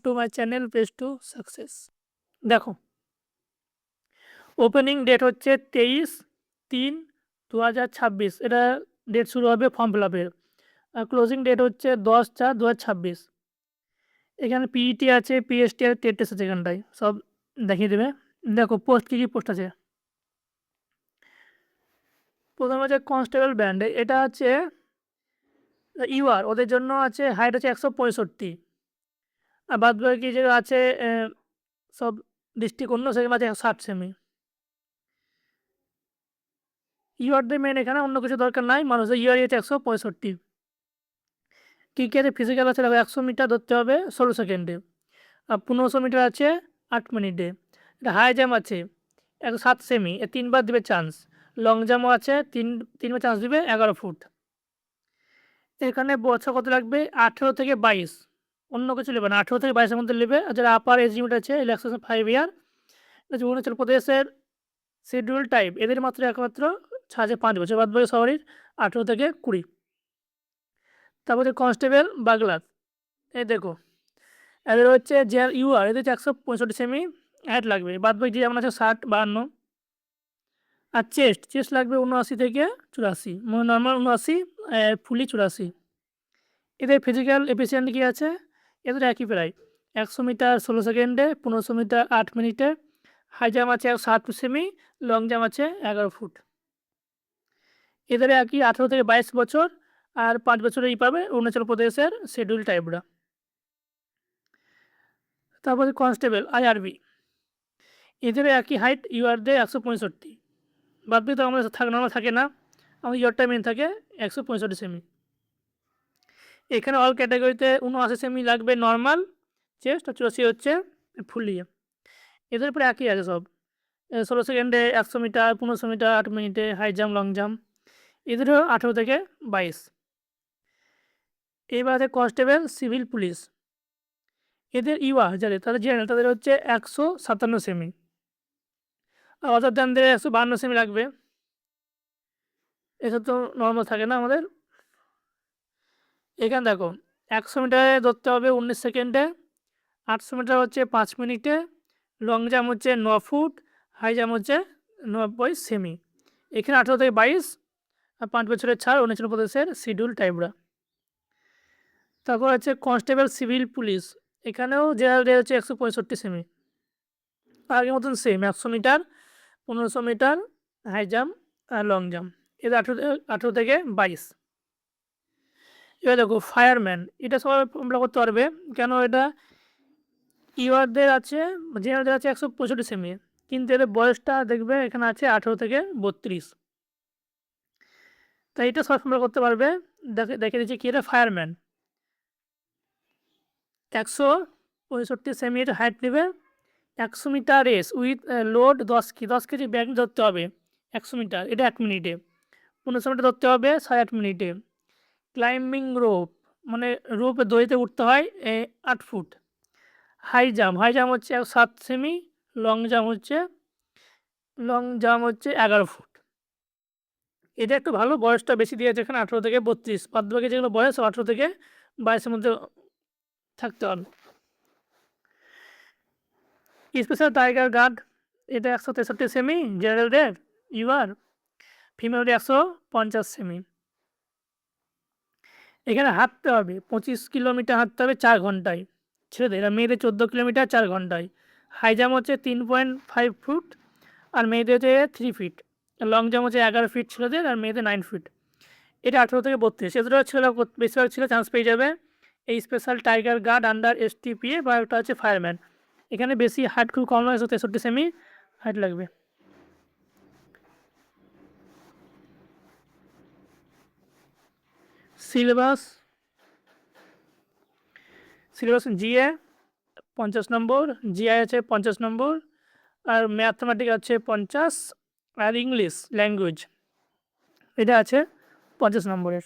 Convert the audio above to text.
To my channel page to success. দেখো, opening date হচ্ছে 23/3/2026, এটা ডেট শুরু হবে ফর্ম ফিল আপের। আর ক্লোজিং ডেট হচ্ছে 10/4/2026। এখানে পিইটি আছে, পিএসটি আছে, টেট টেস্ট আছে, এখানটায় সব দেখিয়ে দেবে। দেখো পোস্ট কী কী পোস্ট আছে। প্রথমে হচ্ছে কনস্টেবল ব্যান্ড, এটা আছে ইউআর, ওদের জন্য আছে হাইট হচ্ছে 165। আর বাদ বাকি যে আছে সব ডিস্ট্রিক্ট অন্য সেখানে আছে 60 সেমি। ইউআরদের মেন, এখানে অন্য কিছু দরকার নাই, মানুষের ইউআরই আছে 165। ক্রিকেটে ফিজিক্যাল আছে দেখো 100 মিটার ধরতে হবে 16 সেকেন্ডে, আর 1500 মিটার আছে 8 মিনিটে। এটা হাই জাম্প আছে 107 সেমি, 3বার দিবে চান্স। লং জাম্পও আছে তিনবার চান্স দিবে 11 ফুট। এখানে বছর কত লাগবে, 18 থেকে 22, অন্য কিছু নেবে না, 18 থেকে 22-এর মধ্যে নেবে। আর যারা আপার এজ লিমিট আছে রিল্যাক্সেশন 5 ইয়ার। অরুণাচল প্রদেশের শিডিউল টাইপ, এদের মাত্র একমাত্র ছাড়ছে 5 বছর, বাদ বাকি সবারই 18 থেকে 20। তারপর হচ্ছে কনস্টেবল বাগলাত, এই দেখো এদের হচ্ছে যে ইউআর, এদের হচ্ছে 165 সেমি হাইট লাগবে, বাদ বাকি যে যেমন আছে 60-52। আর চেস্ট লাগবে 79 থেকে 84, মানে নর্মাল 79, ফুলি 84। এদের ফিজিক্যাল এফিসিয়েন্ট কী আছে, এদের একই প্রায় 100 মিটার 16 সেকেন্ডে, 1500 মিটার 8 মিনিটে। হাই জাম্প আছে 7 সেমি, লং জাম্প আছে 11 ফুট। এদের একই 18 থেকে 22 বছর, আর 5 বছরেই পাবে অরুণাচল প্রদেশের শিডিউল টাইপরা। তারপরে কনস্টেবল আইআরবি, এদেরও একই হাইট ইউআরদের 165, বাদ বাকি তো আমাদের নর্মাল থাকে না, আমাদের ইয়রটা মেন থাকে 165 সেমি। এখানে অল ক্যাটাগরিতে 79 সেমি লাগবে নর্মাল চেস্ট, আর 84 হচ্ছে ফুলি। এদের উপরে একই আছে সব, 16 সেকেন্ডে 100 মিটার, 1500 মিটার 8 মিনিটে, হাই জাম্প লং জাম্প। এদেরও 18 থেকে 22। এবার আছে কনস্টেবল সিভিল পুলিশ, এদের ইউআর যাদের তাদের জেনারেল তাদের হচ্ছে 157 সেমি, আর অদারদের 152 সেমি লাগবে। এসব তো নর্মাল থাকে না আমাদের। এখানে দেখো 100 মিটারে ধরতে হবে 19 সেকেন্ডে, 800 মিটার হচ্ছে 5 মিনিটে, লং জাম্প হচ্ছে 9 ফুট, হাই জাম্প হচ্ছে 90 সেমি। এখানে 18 থেকে 22, আর 5 বছরের ছাড় অরুণাচল প্রদেশের শিডিউল টাইপরা। তারপর আছে কনস্টেবল সিভিল পুলিশ, এখানেও জেনারেল হচ্ছে 165 সেমি, আগের মতন same 100 metre, 1500 metre, high jump আর লং জাম্প। এদের 18 থেকে 22। এবার দেখো ফায়ারম্যান, এটা সবাই তোমরা করতে পারবে, কেন এটা ইউআরদের আছে জেনারেলদের আছে 165 সেমি, কিন্তু এদের বয়সটা দেখবে এখানে আছে 18 থেকে 32। তাই এটা সবাই তোমরা করতে পারবে। দেখে দিচ্ছি কি, এটা ফায়ারম্যান 165 সেমির হাইট নেবে, 100 metre race with load 10 KG bag ধরতে হবে 100 মিটার, এটা 1 মিনিটে। 1500 মিটার ধরতে হবে 8.5 মিনিটে। ক্লাইম্বিং রোপ, মানে রোপে দড়িতে উঠতে হয় 8 ফুট। হাই জাম্প হচ্ছে 7 সেমি, লং জাম্প হচ্ছে 11 ফুট। এটা একটু ভালো, বয়সটা বেশি দিয়েছে এখানে 18 থেকে 32, বাদ বাকি যেগুলো বয়স 18 থেকে 22-এর মধ্যে থাকতে হবে। স্পেশাল টাইগার গার্ড, এটা 163 সেমি জেনারেলদের ইউআর, ফিমেলদের 150 সেমি। এখানে হাঁটতে হবে 25 কিলোমিটার হাঁটতে হবে 4 ঘন্টায় ছেলেদের, আর মেয়েদের 14 কিলোমিটার 4 ঘন্টায়। হাই জাম্প হচ্ছে 3.5 ফুট, আর মেয়েদের হচ্ছে 3 ফিট। লং জাম্প হচ্ছে 11 ফিট ছেলেদের, আর মেয়েদের 9 ফিট। এটা 18 থেকে 32। এদেরও ছেলে বেশিরভাগ ছেলে চান্স পেয়ে যাবে এই special tiger guard under STPA, বা একটা হচ্ছে ফায়ারম্যান। এখানে বেশি হাইট খুব কম নয়, 163 সেমি হাইট লাগবে। সিলেবাস জিএ 50 নম্বর, জিআই আছে 50 নম্বর, আর ম্যাথমেটিক্স আছে 50, আর ইংলিশ ল্যাঙ্গুয়েজ এটা আছে 50 নম্বরের।